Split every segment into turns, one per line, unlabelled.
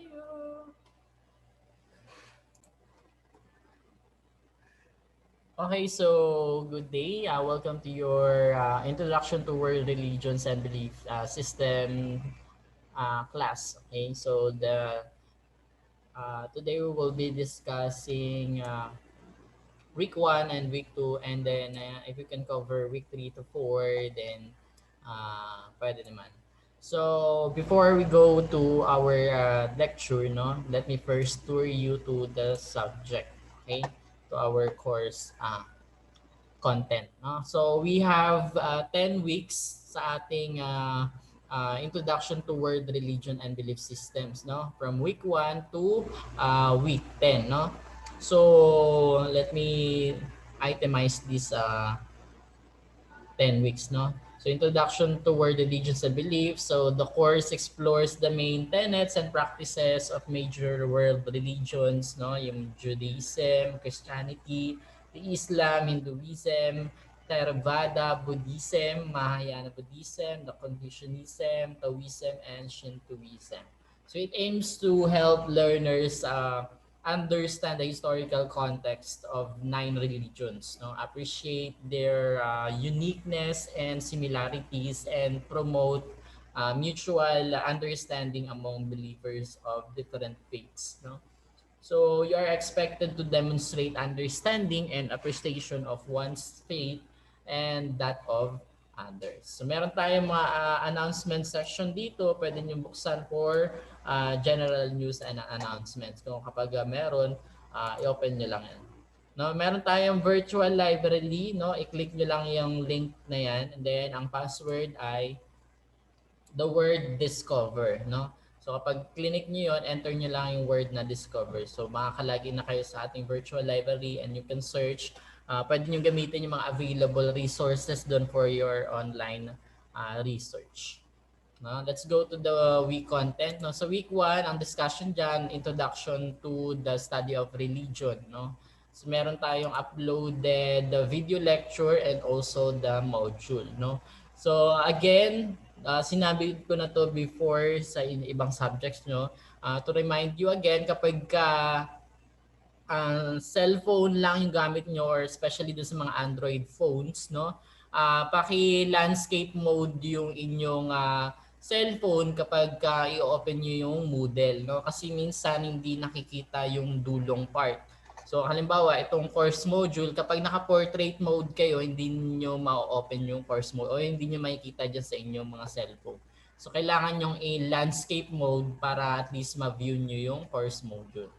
you. Okay, so good day. Welcome to your Introduction to World Religions and Belief System class. Okay, so today we will be discussing week 1 and week 2, and then if we can cover week 3 to 4, then pwede naman. So before we go to our lecture, no, let me first tour you to the subject, okay, to our course content. No? So we have 10 weeks sa ating Introduction to World Religion and Belief Systems, no, from week 1 to week 10. No? So let me itemize this 10 weeks. No? So Introduction to World Religions and Beliefs. So the course explores the main tenets and practices of major world religions, no? Yung Judaism, Christianity, the Islam, Hinduism, Theravada, Buddhism, Mahayana Buddhism, the Confucianism, Taoism, and Shintoism. So it aims to help learners understand the historical context of 9 religions, no? Appreciate their uniqueness and similarities, and promote mutual understanding among believers of different faiths, no? So you are expected to demonstrate understanding and appreciation of one's faith and that of others. So meron tayong mga announcement section dito. Pwede nyo buksan for general news and announcements. Kung kapag meron, i-open nyo lang yan. No, meron tayong virtual library, no? I-click nyo lang yung link na yan, and then ang password ay the word discover, no? So kapag clinic niyo yon, enter niyo lang yung word na discover. So makakalagin na kayo sa ating virtual library, and you can search. Pwede niyo gamitin yung mga available resources doon for your online research. No? Let's go to the week content. No? So week 1, ang discussion dyan, introduction to the study of religion. No? So meron tayong uploaded the video lecture and also the module. No? So again, sinabi ko na to before sa ibang subjects nyo. To remind you again, kapag cellphone lang yung gamit nyo, or especially dun sa mga Android phones, no? Paki-landscape mode yung inyong cellphone kapag i-open nyo yung Moodle, no? Kasi minsan hindi nakikita yung dulong part. So halimbawa, itong course module, kapag naka-portrait mode kayo, hindi niyo ma-open yung course mode, o hindi niyo makikita dyan sa inyong mga cellphone. So kailangan yung i-landscape mode para at least ma-view nyo yung course module.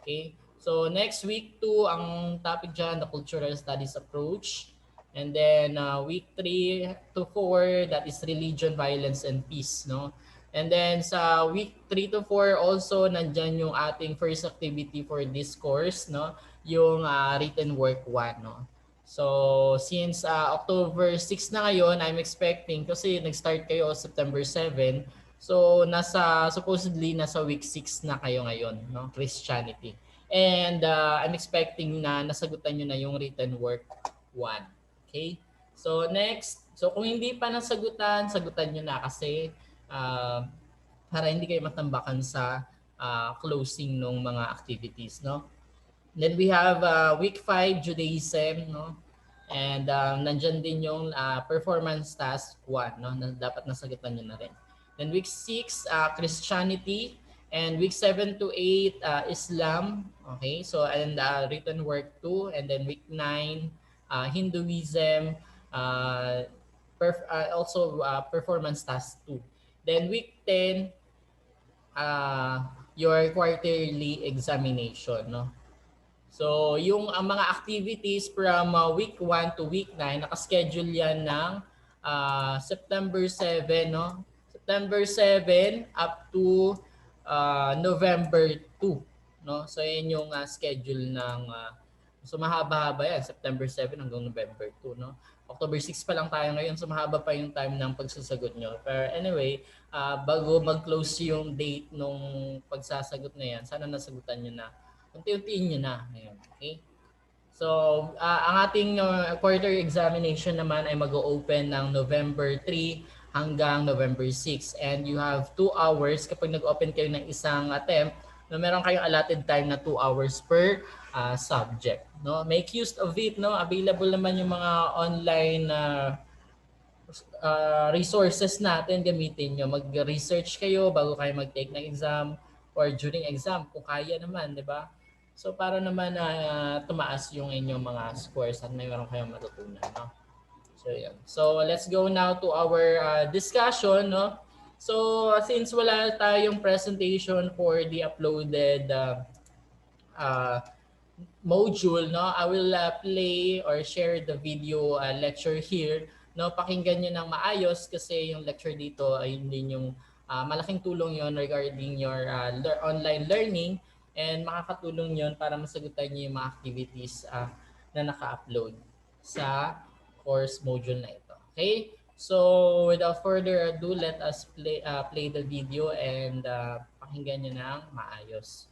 Okay? So next week 2, ang topic dyan, the cultural studies approach. And then week 3 to 4, that is religion, violence, and peace. No? And then sa week 3 to 4 also, nandyan yung ating first activity for this course, no? Yung written work 1. No? So since October 6 na ngayon, I'm expecting, kasi nag-start kayo September 7, so supposedly nasa week 6 na kayo ngayon, no? Christianity. And I'm expecting na nasagutan nyo na yung written work 1. Okay? So next, so kung hindi pa nasagutan, sagutan nyo na, kasi para hindi kayo matambakan sa closing ng mga activities, no? Then we have week 5, Judaism, no? And nandyan din yung performance task 1, no? Na dapat nasagutan nyo na rin. Then week 6, Christianity. And week 7 to 8, Islam. Okay, so and written work 2. And then week 9, Hinduism. Also performance task 2. Then week 10, your quarterly examination, no? So, yung mga activities from week 1 to week 9, naka-schedule yan ng September 7, no? September 7 up to November 2, no? So, yan yung schedule ng so mahaba-haba yan, September 7 hanggang November 2, no? October 6 pa lang tayo ngayon, so mahaba pa yung time ng pagsasagot nyo. Pero anyway, bago mag-close yung date nung pagsasagot na yan, sana nasagutan nyo na. Unti-untiin nyo na. Ayan, okay? So, ang ating quarter examination naman ay mag-open ng November 3 hanggang November 6. And you have 2 hours kapag nag-open kayo ng isang attempt, no, meron kayong allotted time na 2 hours per subject. No? Make use of it. No? Available naman yung mga online resources natin, gamitin nyo. Mag-research kayo bago kayo mag-take ng exam or during exam kung kaya naman, di ba? So para naman tumaas yung inyong mga scores at mayroon kayong matutunan. No? So, yeah. So, let's go now to our discussion, no? So, since wala tayong presentation for the uploaded uh, module, no, I will play or share the video lecture here. No, pakinggan niyo ng maayos kasi yung lecture dito ay din yung malaking tulong yon regarding your online learning, and makakatulong yon para masagutan niyo yung mga activities na naka-upload sa course module na ito. Okay? So, without further ado, let us play the video and pakinggan niyo ng maayos.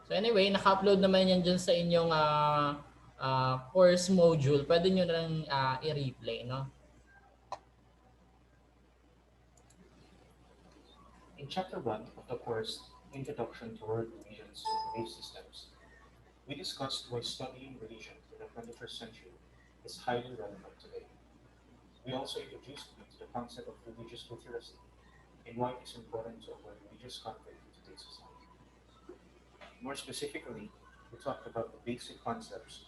So anyway, naka-upload naman yan dyan sa inyong course module. Pwede nyo na lang i-replay, no?
In Chapter 1 of the course Introduction to World Religions and Belief Systems, we discussed why studying religion in the 21st century is highly relevant today. We also introduced you to the concept of religious literacy and why it is important to avoid religious conflict in today's society. More specifically, we talked about the basic concepts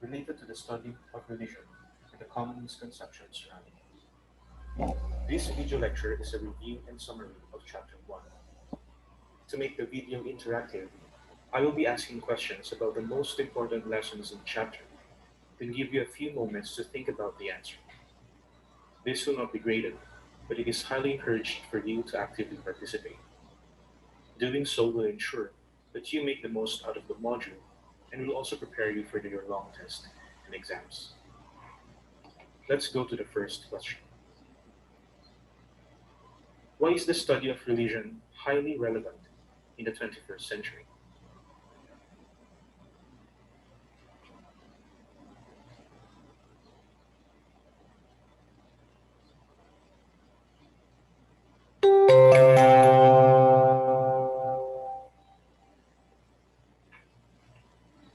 related to the study of religion and the common misconceptions surrounding it. This video lecture is a review and summary of Chapter 1. To make the video interactive, I will be asking questions about the most important lessons in the chapter, then give you a few moments to think about the answer. This will not be graded, but it is highly encouraged for you to actively participate. Doing so will ensure that you make the most out of the module and will also prepare you for your long test and exams. Let's go to the first question. Why is the study of religion highly relevant in the 21st century?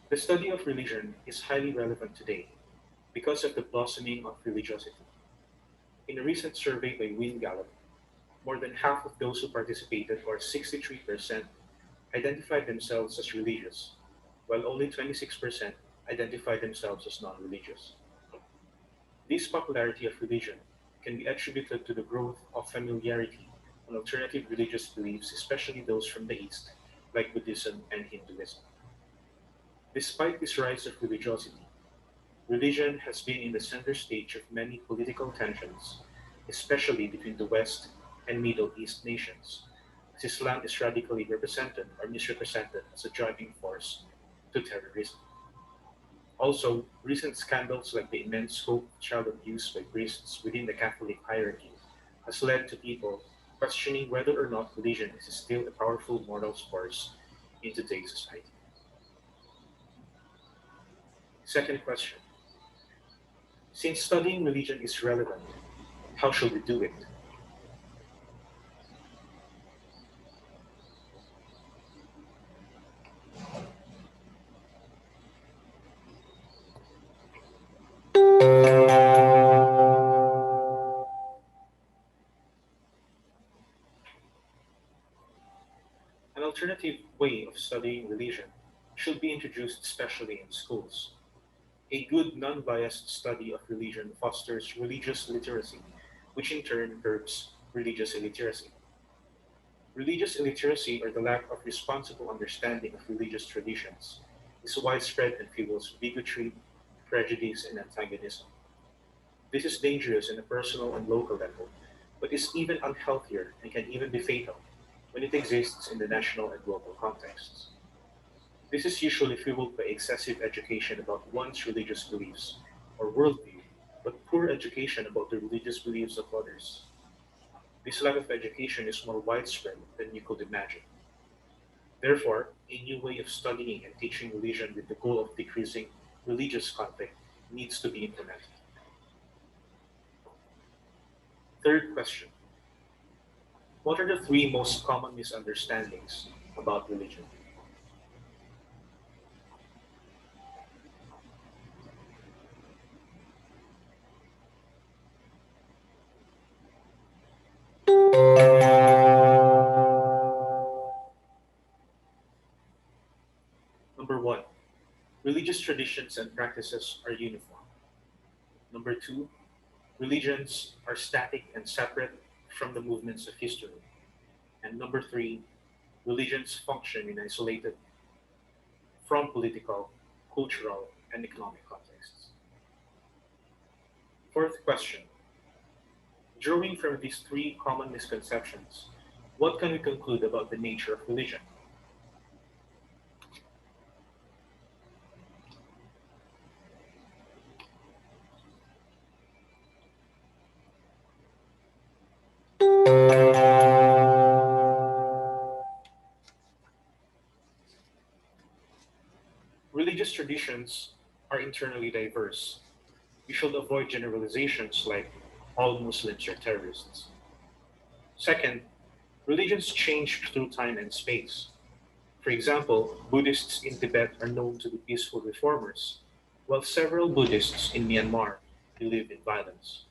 The study of religion is highly relevant today because of the blossoming of religiosity. In a recent survey by Wynne Gallup, more than half of those who participated, or 63%, identified themselves as religious, while only 26% identified themselves as non-religious. This popularity of religion can be attributed to the growth of familiarity on alternative religious beliefs, especially those from the East, like Buddhism and Hinduism. Despite this rise of religiosity, religion has been in the center stage of many political tensions, especially between the West and Middle East nations, as Islam is radically represented or misrepresented as a driving force to terrorism. Also, recent scandals like the immense scope of child abuse by priests within the Catholic hierarchy has led to people questioning whether or not religion is still a powerful moral force in today's society. Second question. Since studying religion is relevant, how should we do it? An alternative way of studying religion should be introduced especially in schools. A good non-biased study of religion fosters religious literacy, which in turn curbs religious illiteracy. Religious illiteracy, or the lack of responsible understanding of religious traditions, is widespread and fuels bigotry, prejudice, and antagonism. This is dangerous in a personal and local level, but is even unhealthier and can even be fatal when it exists in the national and global contexts. This is usually fueled by excessive education about one's religious beliefs or worldview, but poor education about the religious beliefs of others. This lack of education is more widespread than you could imagine. Therefore, a new way of studying and teaching religion with the goal of decreasing religious conflict needs to be implemented. Third question: what are the three most common misunderstandings about religion? Number one, religious traditions and practices are uniform. Number two, religions are static and separate from the movements of history. And number three, religions function in isolated from political, cultural, and economic contexts. Fourth question: drawing from these three common misconceptions, what can we conclude about the nature of religion? Religious traditions are internally diverse. We should avoid generalizations like all Muslims are terrorists. Second, religions change through time and space. For example, Buddhists in Tibet are known to be peaceful reformers, while several Buddhists in Myanmar believe in violence.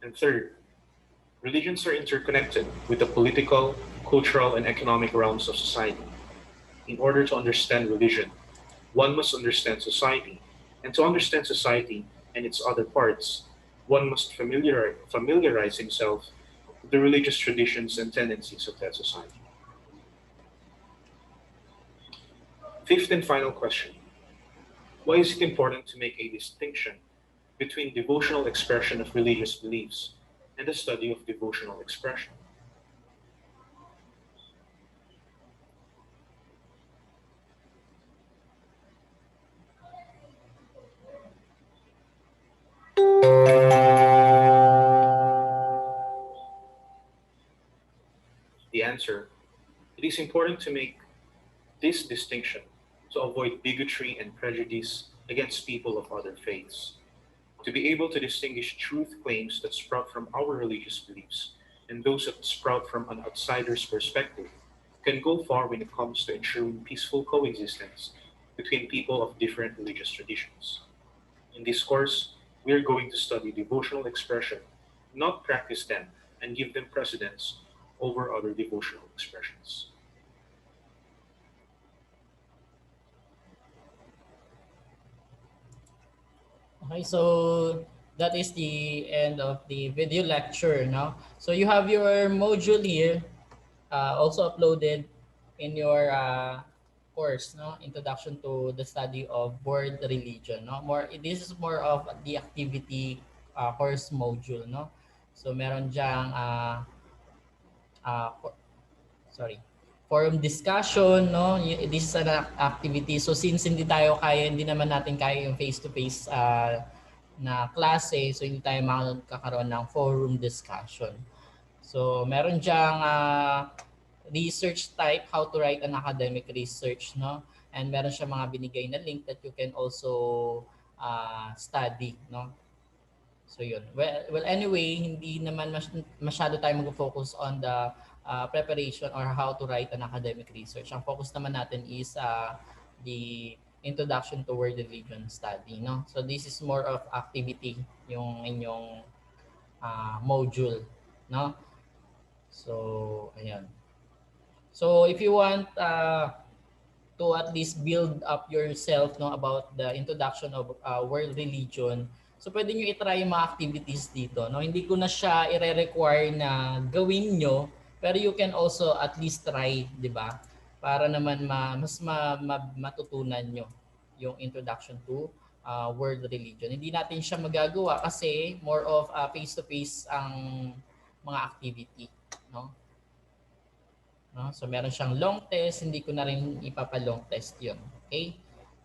And third, religions are interconnected with the political, cultural, and economic realms of society. In order to understand religion, one must understand society, and to understand society and its other parts, one must familiarize himself with the religious traditions and tendencies of that society. Fifth and final question: why is it important to make a distinction between devotional expression of religious beliefs and the study of devotional expression? The answer: it is important to make this distinction to avoid bigotry and prejudice against people of other faiths. To be able to distinguish truth claims that sprout from our religious beliefs and those that sprout from an outsider's perspective can go far when it comes to ensuring peaceful coexistence between people of different religious traditions. In this course, we are going to study devotional expression, not practice them and give them precedence over other devotional expressions.
Okay, so that is the end of the video lecture, no? So you have your module here, also uploaded in your course, no? Introduction to the study of world religion, no? This is more of the activity course module, no? So meron diyang uh, for- sorry, forum discussion, no? This is an activity. So since hindi naman natin kaya yung face-to-face na klase, so hindi tayo makakaroon ng forum discussion. So meron diyang research type, how to write an academic research, no? And meron siya mga binigay na link that you can also study, no? So yun. Well anyway, hindi naman masyado tayo mag-focus on the preparation or how to write an academic research. Ang focus naman natin is the introduction to world religion study, no? So this is more of activity yung inyong module, no? So ayan. So if you want to at least build up yourself, no, about the introduction of world religion, so pwede nyo i-try yung mga activities dito, no? Hindi ko na siya i-require na gawin nyo, pero you can also at least try, di ba? Para naman matutunan nyo yung introduction to world religion. Hindi natin siya magagawa kasi more of face-to-face ang mga activity, no? No? So meron siyang long test, hindi ko na rin ipapa-long test 'yun. Okay?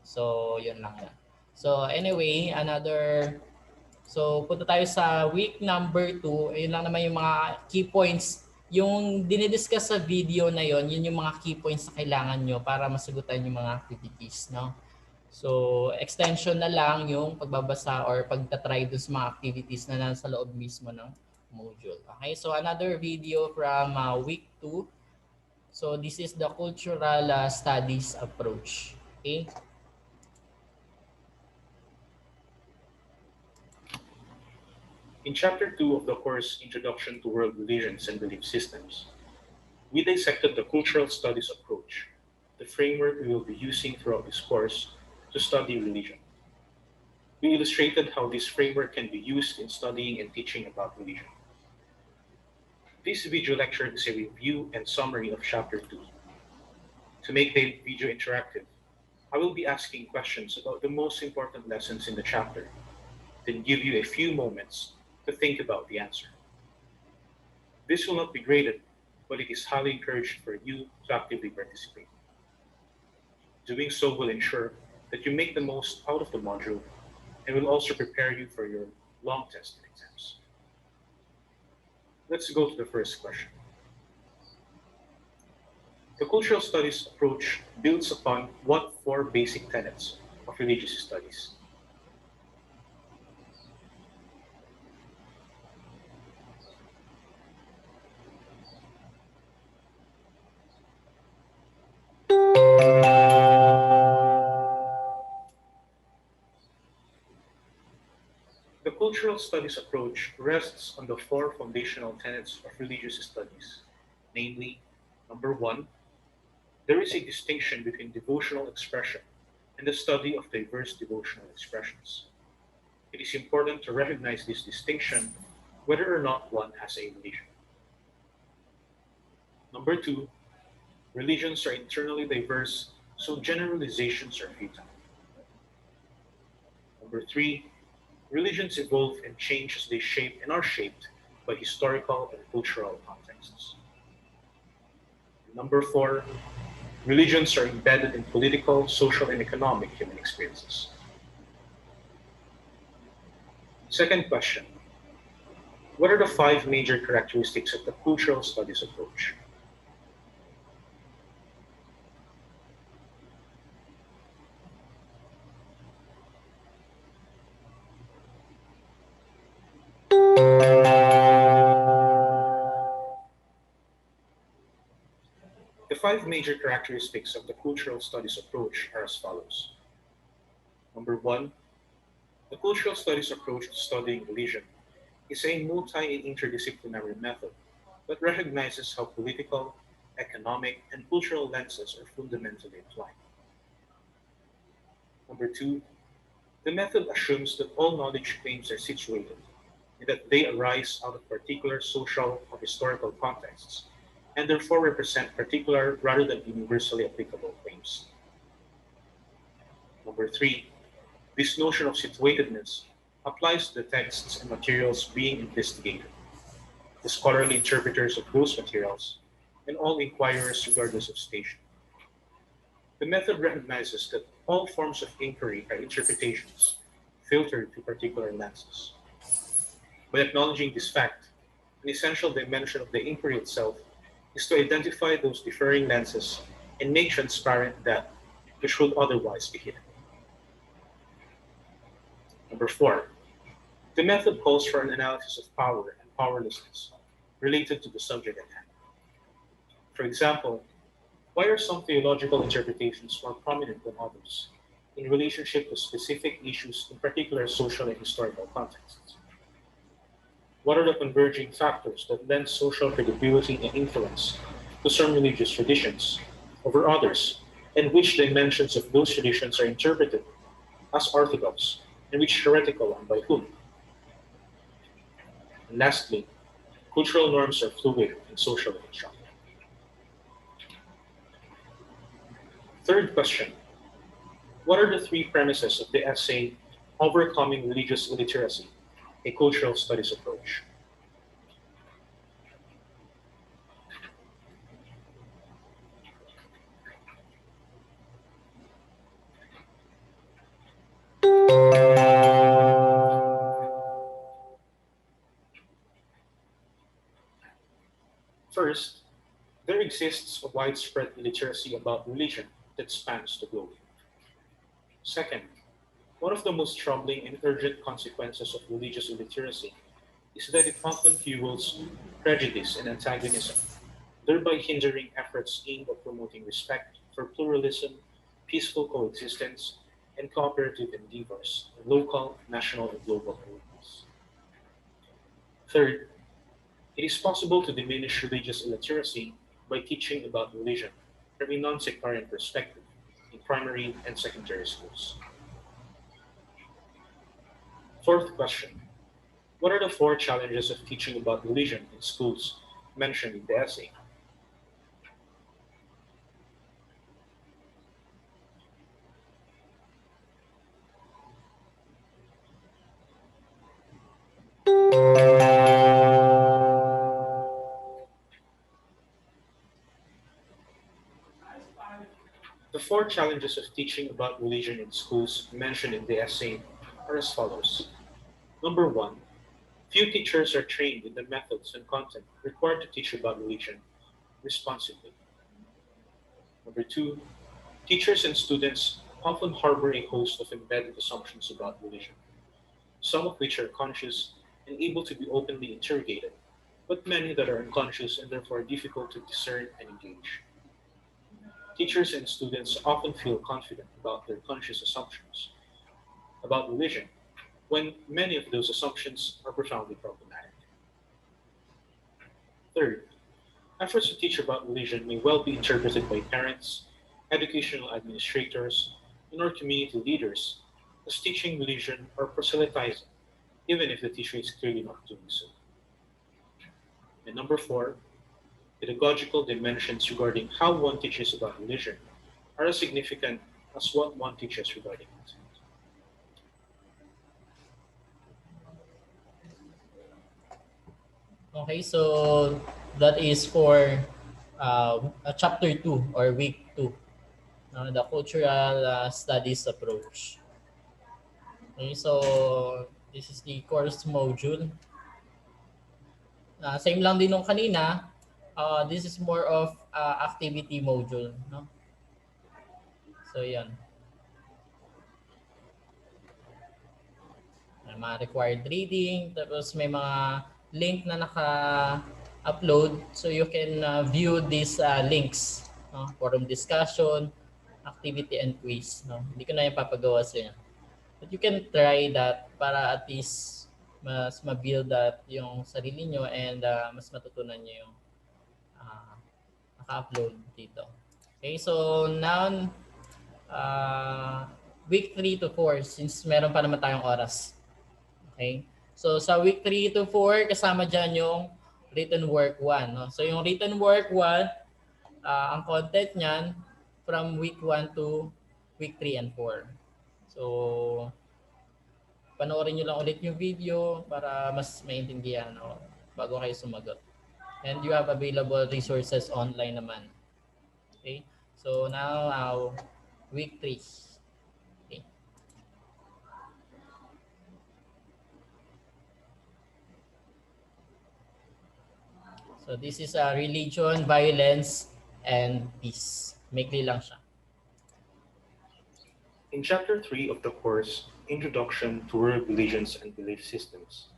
So 'yun lang 'yan. So anyway, so punta tayo sa week number 2. Ayun lang naman yung mga key points yung dinidiscuss sa video na yon, yun yung mga key points na kailangan nyo para masagutan yung mga activities, no? So, extension na lang yung pagbabasa or pagtatry dun sa mga activities na nasa loob mismo ng module. Okay, so another video from week 2. So, this is the cultural studies approach. Okay?
In Chapter 2 of the course Introduction to World Religions and Belief Systems, we dissected the cultural studies approach, the framework we will be using throughout this course to study religion. We illustrated how this framework can be used in studying and teaching about religion. This video lecture is a review and summary of Chapter 2. To make the video interactive, I will be asking questions about the most important lessons in the chapter, then give you a few moments to think about the answer. This will not be graded, but it is highly encouraged for you to actively participate. Doing so will ensure that you make the most out of the module and will also prepare you for your long test and exams. Let's go to the first question. The cultural studies approach builds upon what four basic tenets of religious studies? The cultural studies approach rests on the four foundational tenets of religious studies, namely, number one, there is a distinction between devotional expression and the study of diverse devotional expressions. It is important to recognize this distinction whether or not one has a religion. Number two, religions are internally diverse, so generalizations are futile. Number three, religions evolve and change as they shape and are shaped by historical and cultural contexts. Number four, religions are embedded in political, social, and economic human experiences. Second question, what are the five major characteristics of the cultural studies approach? The five major characteristics of the cultural studies approach are as follows. Number one, the cultural studies approach to studying religion is a multi and interdisciplinary method that recognizes how political, economic, and cultural lenses are fundamentally entwined. Number two, the method assumes that all knowledge claims are situated and that they arise out of particular social or historical contexts and therefore represent particular rather than universally applicable claims. Number three, this notion of situatedness applies to the texts and materials being investigated, the scholarly interpreters of those materials, and all inquirers regardless of station. The method recognizes that all forms of inquiry are interpretations, filtered through particular lenses. By acknowledging this fact, an essential dimension of the inquiry itself is to identify those differing lenses and make transparent that which would otherwise be hidden. Number four, the method calls for an analysis of power and powerlessness related to the subject at hand. For example, why are some theological interpretations more prominent than others in relationship to specific issues in particular social and historical contexts? What are the converging factors that lend social credibility and influence to some religious traditions over others, and which dimensions of those traditions are interpreted as orthodox and which heretical and by whom? And lastly, cultural norms are fluid and socially constructed. Third question, what are the three premises of the essay Overcoming Religious Illiteracy, a Cultural Studies Approach? First, there exists a widespread illiteracy about religion that spans the globe. Second, one of the most troubling and urgent consequences of religious illiteracy is that it often fuels prejudice and antagonism, thereby hindering efforts aimed at promoting respect for pluralism, peaceful coexistence, and cooperative endeavors in local, national, and global communities. Third, it is possible to diminish religious illiteracy by teaching about religion from a non-sectarian perspective in primary and secondary schools. Fourth question: what are the four challenges of teaching about religion in schools mentioned in the essay? The four challenges of teaching about religion in schools mentioned in the essay are as follows. Number one, few teachers are trained in the methods and content required to teach about religion responsibly. Number two, teachers and students often harbor a host of embedded assumptions about religion, some of which are conscious and able to be openly interrogated, but many that are unconscious and therefore difficult to discern and engage. Teachers and students often feel confident about their conscious assumptions about religion when many of those assumptions are profoundly problematic. Third, efforts to teach about religion may well be interpreted by parents, educational administrators, and our community leaders as teaching religion or proselytizing, even if the teacher is clearly not doing so. And number four, pedagogical dimensions regarding how one teaches about religion are as significant as what one teaches regarding it.
Okay, so that is for chapter 2 or week 2, the cultural studies approach. Okay, so this is the course module. Same lang din nung kanina. This is more of activity module, no? So yan, may mga required reading, tapos may mga link na naka-upload so you can view these links, no? Forum discussion, activity and quiz, no? Hindi ko na yung papagawa sa inyo. But you can try that para at least mas ma-build that yung sarili nyo and mas matutunan nyo yung uh, naka-upload dito. Okay, so now week 3 to 4 since meron pa naman tayong oras. Okay? So sa week 3 to 4 kasama dyan yung written work 1. No? So yung written work 1, ang content niyan from week 1 to week 3 and 4. So panoorin nyo lang ulit yung video para mas maintindihan bago kayo sumagot. And you have available resources online naman. Okay? So now, week 3. Okay. So this is religion, violence, and peace. Maikli lang siya.
In Chapter 3 of the course, Introduction to World Religions and Belief Systems,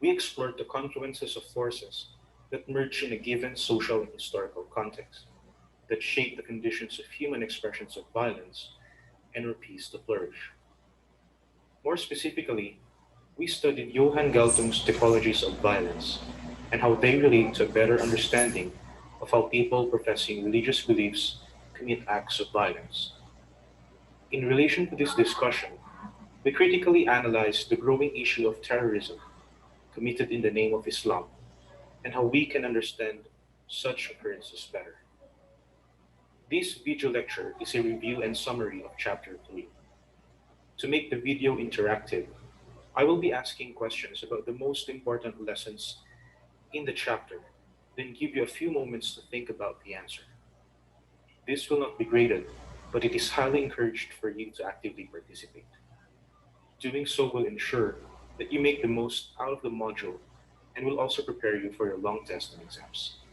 we explored the confluences of forces that merge in a given social and historical context, that shape the conditions of human expressions of violence and peace to flourish. More specifically, we studied Johann Galtung's typologies of violence and how they relate to a better understanding of how people professing religious beliefs commit acts of violence. In relation to this discussion, we critically analyzed the growing issue of terrorism committed in the name of Islam and how we can understand such occurrences better. This video lecture is a review and summary of Chapter 3. To make the video interactive, I will be asking questions about the most important lessons in the chapter, then give you a few moments to think about the answer. This will not be graded, but it is highly encouraged for you to actively participate. Doing so will ensure that you make the most out of the module and will also prepare you for your long test and exams.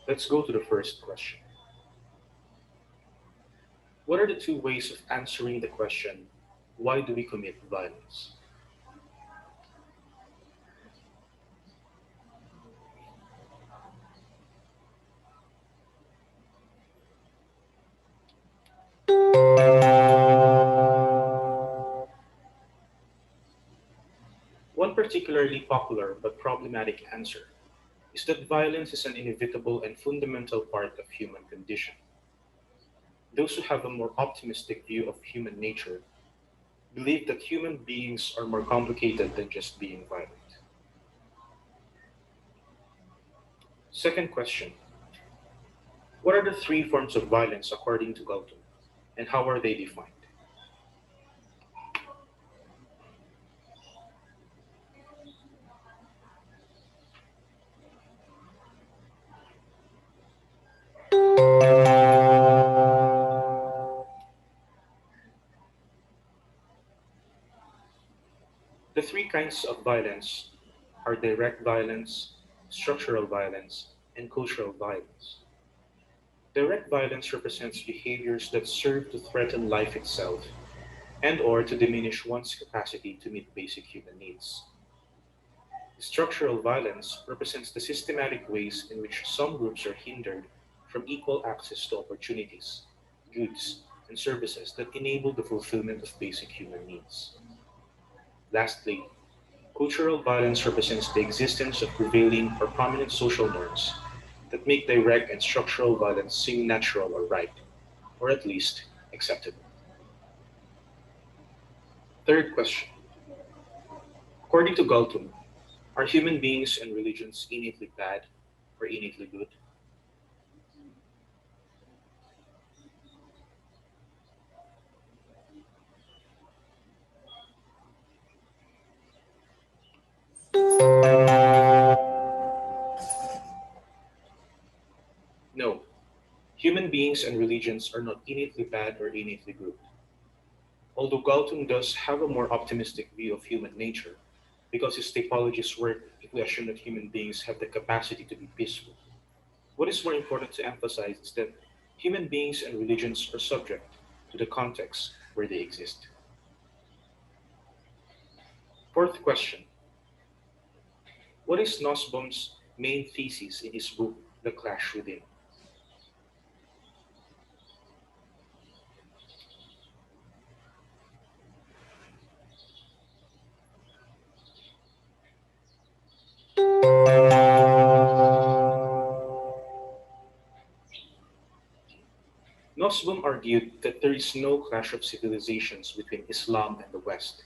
Let's go to the first question. What are the two ways of answering the question, why do we commit violence? One particularly popular but problematic answer is that violence is an inevitable and fundamental part of human condition. Those who have a more optimistic view of human nature believe that human beings are more complicated than just being violent. Second question. What are the three forms of violence according to Galton, and how are they defined? The three kinds of violence are direct violence, structural violence, and cultural violence. Direct violence represents behaviors that serve to threaten life itself and or to diminish one's capacity to meet basic human needs. Structural violence represents the systematic ways in which some groups are hindered from equal access to opportunities, goods, and services that enable the fulfillment of basic human needs. Lastly, cultural violence represents the existence of prevailing or prominent social norms that make direct and structural violence seem natural or right, or at least acceptable. Third question. According to Galton, are human beings and religions innately bad or innately good? No, human beings and religions are not innately bad or innately good. Although Galton does have a more optimistic view of human nature, because his typologies work if we assume that human beings have the capacity to be peaceful. What is more important to emphasize is that human beings and religions are subject to the context where they exist. Fourth question. What is Nussbaum's main thesis in his book, The Clash Within? Nussbaum argued that there is no clash of civilizations between Islam and the West,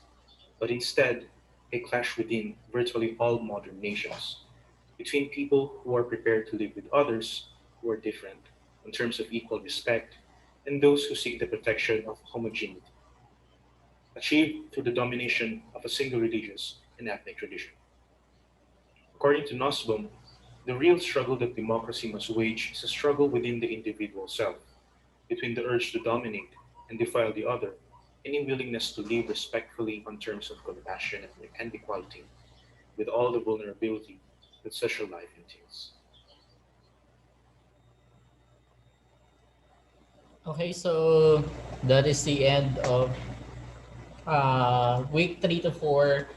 but instead a clash within virtually all modern nations, between people who are prepared to live with others who are different in terms of equal respect, and those who seek the protection of homogeneity, achieved through the domination of a single religious and ethnic tradition. According to Nussbaum, the real struggle that democracy must wage is a struggle within the individual self, between the urge to dominate and defile the other, any willingness to live respectfully on terms of compassion and equality, with all the vulnerability that such a life entails.
Okay, so that is the end of week 3 to 4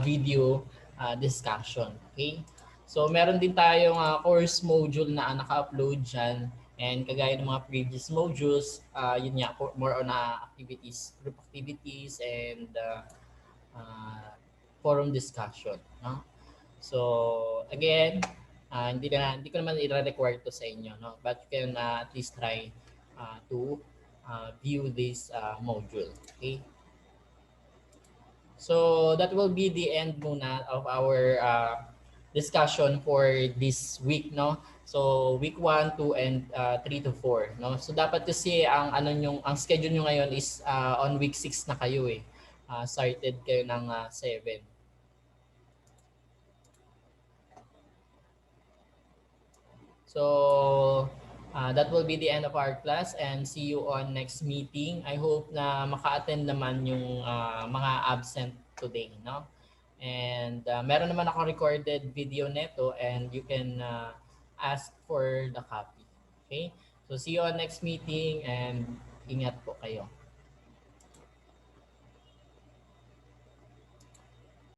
video discussion. Okay? So meron din tayong course module na naka-upload dyan. And kagaya ng mga previous modules, yun nga, more on activities, group activities, and forum discussion. No? So again, hindi ko naman i-require to sa inyo, no? But you can at least try to view this module. Okay? So that will be the end muna of our discussion for this week, no? So week 1, 2 and 3 to 4, no? So dapat kasi ang schedule nyo ngayon is on week 6 na kayo eh. Started kayo ng 7. So that will be the end of our class and see you on next meeting. I hope na maka-attend naman yung mga absent today, no? And meron naman ako recorded video neto and you can ask for the copy. Okay? So see you on next meeting and ingat po kayo.